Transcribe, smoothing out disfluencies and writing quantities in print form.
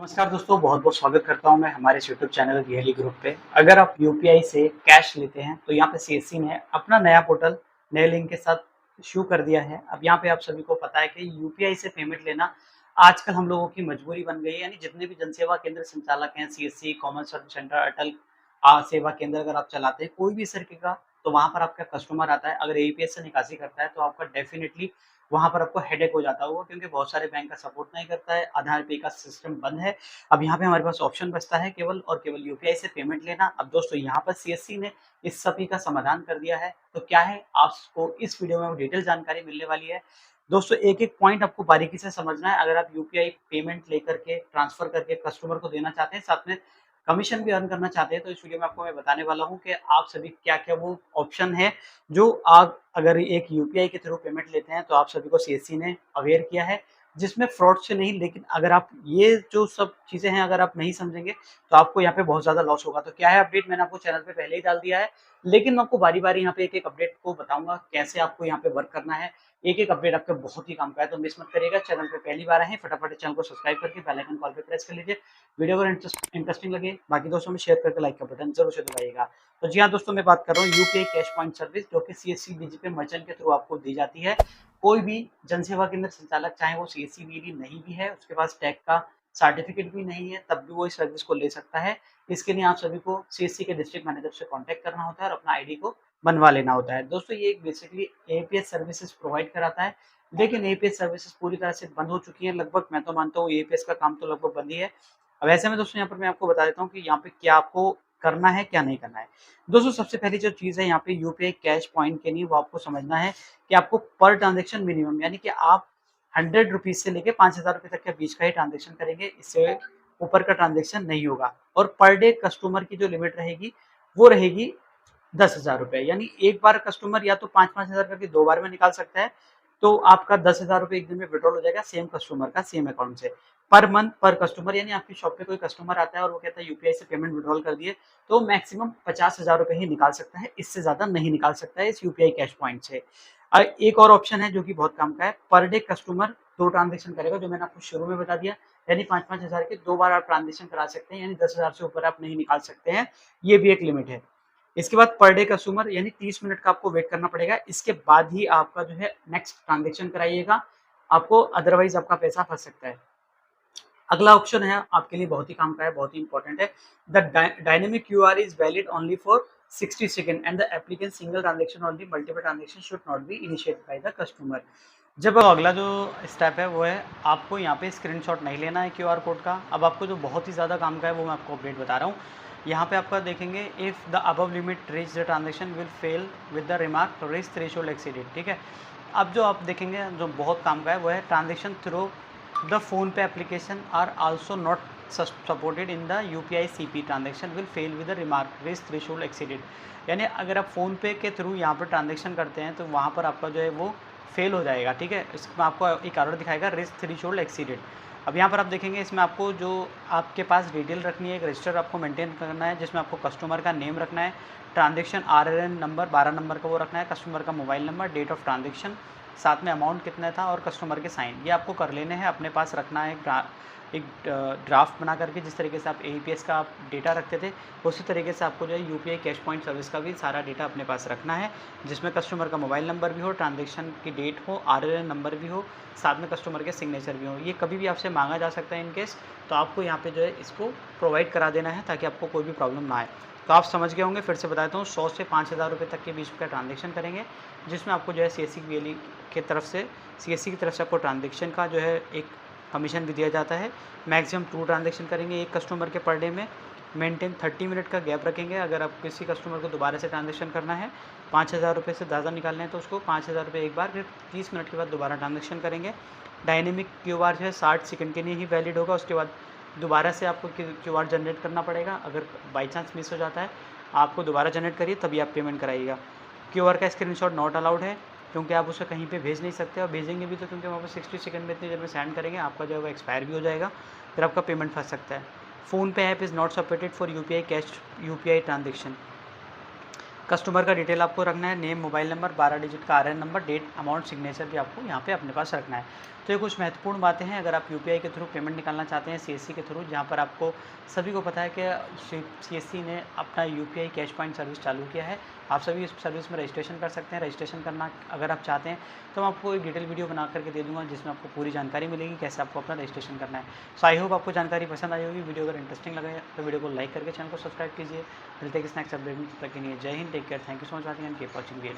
नमस्कार दोस्तों, बहुत बहुत स्वागत करता हूं मैं हमारे इस यूट्यूब चैनल रियली ग्रुप पे। अगर आप यूपीआई से कैश लेते हैं तो यहाँ पे सीएससी ने अपना नया पोर्टल नए लिंक के साथ शुरू कर दिया है। अब यहाँ पे आप सभी को पता है कि यूपीआई से पेमेंट लेना आजकल हम लोगों की मजबूरी बन गई है। यानी जितने भी जनसेवा केंद्र संचालक हैं, सीएससी, कॉमन सर्विस सेंटर, अटल सेवा केंद्र अगर आप चलाते हैं कोई भी इस तरीके का, तो वहाँ पर आपका कस्टमर आता है, अगर एईपीएस से निकासी करता है तो आपका डेफिनिटली वहाँ पर आपको हेडेक हो जाता होगा, क्योंकि बहुत सारे बैंक का सपोर्ट नहीं करता है, आधार पे का सिस्टम बंद है। अब यहाँ पे हमारे पास ऑप्शन बचता है केवल और केवल यूपीआई से पेमेंट लेना। अब दोस्तों यहाँ पर सीएससी ने इस सभी का समाधान कर दिया है। तो क्या है, आपको इस वीडियो में डिटेल जानकारी मिलने वाली है। दोस्तों एक-एक पॉइंट आपको बारीकी से समझना है। अगर आप यूपीआई पेमेंट लेकर के ट्रांसफर करके कस्टमर को देना चाहते हैं, साथ में कमीशन भी अर्न करना चाहते हैं, तो इस वीडियो में आपको मैं बताने वाला हूँ कि आप सभी क्या-क्या वो ऑप्शन है जो आप अगर एक यूपीआई के थ्रू पेमेंट लेते हैं तो आप सभी को सीएससी ने अवेयर किया है, जिसमें फ्रॉड से नहीं। लेकिन अगर आप ये जो सब चीज़ें हैं अगर आप नहीं समझेंगे तो आपको यहाँ पे बहुत ज़्यादा लॉस होगा। तो क्या है अपडेट, मैंने आपको चैनल पे पहले ही डाल दिया है, लेकिन मैं आपको बारी-बारी यहाँ पे एक-एक अपडेट को बताऊँगा कैसे आपको यहाँ पे वर्क करना है। एक-एक अपडेट आपके बहुत ही काम का है, तो मिस मत करिएगा। चैनल पे पहली बार आए हैं, फटाफट चैनल को सब्सक्राइब करके बेल आइकन कॉल पे प्रेस कर लीजिए। वीडियो अगर इंटरेस्टिंग लगे बाकी दोस्तों में शेयर करके लाइक का बटन ज़रूर से दबाइएगा। तो जी हाँ दोस्तों, मैं बात कर रहा हूँ यूपीआई कैश पॉइंट सर्विस, जो कि सीएससी बीजीपे मर्चेंट के थ्रू आपको दी जाती है। कोई भी जनसेवा केंद्र संचालक, चाहे वो सीएससी बीडी नहीं भी है, उसके पास टैग का सर्टिफिकेट भी नहीं है, तब भी वो इस सर्विस को ले सकता है। इसके लिए आप सभी को सीएससी के डिस्ट्रिक्ट मैनेजर से कॉन्टैक्ट करना होता है और अपना आईडी को बनवा लेना होता है। दोस्तों ये एक बेसिकली एपीएस सर्विसेज प्रोवाइड कराता है, लेकिन एपीएस सर्विसेज पूरी तरह से बंद हो चुकी हैं लगभग। मैं तो मानता हूँ एपीएस का काम तो लगभग बंद ही है। अब ऐसे में दोस्तों यहाँ पर मैं आपको बता देता हूँ कि यहाँ पे क्या आपको करना है, क्या नहीं करना है। दोस्तों सबसे पहली जो चीज़ है यहाँ पे यूपीआई कैश पॉइंट के लिए वो आपको समझना है कि आपको पर ट्रांज़ैक्शन मिनिमम, यानी कि आप ₹100 से लेके ₹5000 तक के बीच का ही ट्रांज़ैक्शन करेंगे, इससे ऊपर का ट्रांज़ैक्शन नहीं होगा। और पर डे कस्टमर की जो लिमिट रहेगी, वो रहेगी ₹10,000। यानी एक बार कस्टमर या तो 5-5 हज़ार करके 2 बार में निकाल सकता है, तो आपका ₹10,000 एक दिन में विथड्रॉल हो जाएगा सेम कस्टमर का सेम अकाउंट से। पर मंथ पर कस्टमर, यानी आपकी शॉप पे कोई कस्टमर आता है और वो कहता है यूपीआई से पेमेंट विथड्रॉल कर दिए, तो मैक्सिमम ₹50,000 ही निकाल सकता है, इससे ज़्यादा नहीं निकाल सकता है इस यूपीआई कैश पॉइंट से। एक और ऑप्शन है जो कि बहुत काम का है, पर डे कस्टमर 2 ट्रांज़ैक्शन करेगा, जो मैंने आपको शुरू में बता दिया, यानी 5-5 हज़ार के 2 बार आप ट्रांज़ैक्शन करा सकते हैं, यानी 10,000 से ऊपर आप नहीं निकाल सकते हैं, ये भी एक लिमिट है। इसके बाद पर डे कस्टमर यानी 30 मिनट का आपको वेट करना पड़ेगा, इसके बाद ही आपका जो है नेक्स्ट ट्रांज़ैक्शन कराइएगा, आपको अदरवाइज़ आपका पैसा फँस सकता है। अगला ऑप्शन है आपके लिए बहुत ही काम का है, बहुत ही इंपॉर्टेंट है। The dynamic QR is valid only for 60 second and the applicant single transaction only, multiple transaction should not be initiated by the customer. जब अगला जो स्टेप है वो है, आपको यहाँ पे स्क्रीनशॉट नहीं लेना है क्यूआर कोड का। अब आपको जो बहुत ही ज़्यादा काम का है वो मैं आपको अपडेट बता रहा हूँ। यहाँ पे आपका देखेंगे, if the above limit reach the transaction will fail with the remark reach threshold exceeded. ठीक है, अब जो आप देखेंगे जो बहुत काम का है वो है, transaction through the phone pay application are also not supported in the UPI CP transaction will fail with the remark risk threshold exceeded। यानी अगर आप फ़ोन पे के थ्रू यहाँ पर ट्रांजेक्शन करते हैं तो वहाँ पर आपका जो है वो फेल हो जाएगा। ठीक है, इसमें आपको एक एरर दिखाएगा रिस्क थ्रेशोल्ड एक्सीडेड। अब यहाँ पर आप देखेंगे, इसमें आपको जो आपके पास डिटेल रखनी है, एक रजिस्टर आपको मेंटेन करना है, जिसमें आपको कस्टमर का नेम रखना है, ट्रांजेक्शन आरएनएन नंबर 12 नंबर का वो रखना है, कस्टमर का mobile number, date of transaction, साथ में अमाउंट कितना था और कस्टमर के साइन, ये आपको कर लेने हैं। अपने पास रखना है एक ड्राफ्ट बना करके, जिस तरीके से आप एईपीएस का आप डेटा रखते थे उसी तरीके से आपको जो है यूपीआई कैश पॉइंट सर्विस का भी सारा डेटा अपने पास रखना है, जिसमें कस्टमर का मोबाइल नंबर भी हो, ट्रांजेक्शन की डेट हो, आरएनएन नंबर भी हो, साथ में कस्टमर के सिग्नेचर भी हो। ये कभी भी आपसे मांगा जा सकता है इन केस, तो आपको यहाँ पे जो है इसको प्रोवाइड करा देना है ताकि आपको कोई भी प्रॉब्लम ना आए। तो आप समझ गए होंगे, फिर से बता देता हूँ, 100 से 5,000 तक के बीच का ट्रांजेक्शन करेंगे, जिसमें आपको जो है सीएससी की तरफ से सीएससी की तरफ से आपको ट्रांजेक्शन का जो है एक कमीशन भी दिया जाता है। मैक्सिमम 2 ट्रांजेक्शन करेंगे एक कस्टमर के पर डे में। मेंटेन 30 मिनट का गैप रखेंगे। अगर आप किसी कस्टमर को दोबारा से ट्रांजेक्शन करना है, ₹5,000 से ज़्यादा निकालने हैं तो उसको ₹5,000 एक बार, फिर 30 मिनट के बाद दोबारा ट्रांजेक्शन करेंगे। डायनेमिक क्यूआर जो है 60 सेकंड के लिए ही वैलिड होगा, उसके बाद दोबारा से आपको क्यूआर जनरेट करना पड़ेगा। अगर बाई चांस मिस हो जाता है, आपको दोबारा जनरेट करिए तभी आप पेमेंट कराइएगा। क्यूआर का स्क्रीनशॉट नॉट अलाउड है, क्योंकि आप उसे कहीं पे भेज नहीं सकते, और भेजेंगे भी तो क्योंकि वहाँ पर 60 सेकंड में इतनी देर में सेंड करेंगे, आपका जो है वो एक्सपायर भी हो जाएगा, फिर आपका पेमेंट फंस सकता है। PhonePe app is not supported for UPI cash UPI transaction. Customer का डिटेल आपको रखना है, नेम, मोबाइल नंबर, 12 डिजिट का RN number, date, amount, signature भी आपको यहाँ पे अपने पास रखना है। तो ये कुछ महत्वपूर्ण बातें हैं अगर आप यूपीआई के थ्रू पेमेंट निकालना चाहते हैं सीएससी के थ्रू, जहाँ पर आपको सभी को पता है कि सीएससी ने अपना यूपीआई कैश पॉइंट सर्विस चालू किया है। आप सभी इस सर्विस में रजिस्ट्रेशन कर सकते हैं। रजिस्ट्रेशन करना अगर आप चाहते हैं तो मैं आपको एक डिटेल वीडियो बना करके दे दूँगा, जिसमें आपको पूरी जानकारी मिलेगी कैसे आपको अपना रजिस्ट्रेशन करना है। सो आई होप आपको जानकारी पसंद आई होगी। वीडियो अगर इंटरेस्टिंग लगा है तो वीडियो को लाइक करके चैनल को सब्सक्राइब कीजिए। मिलते हैं किसी नेक्स्ट अपडेट में, तब तक के लिए Jai Hind, take care, thank you so much watching and keep watching video.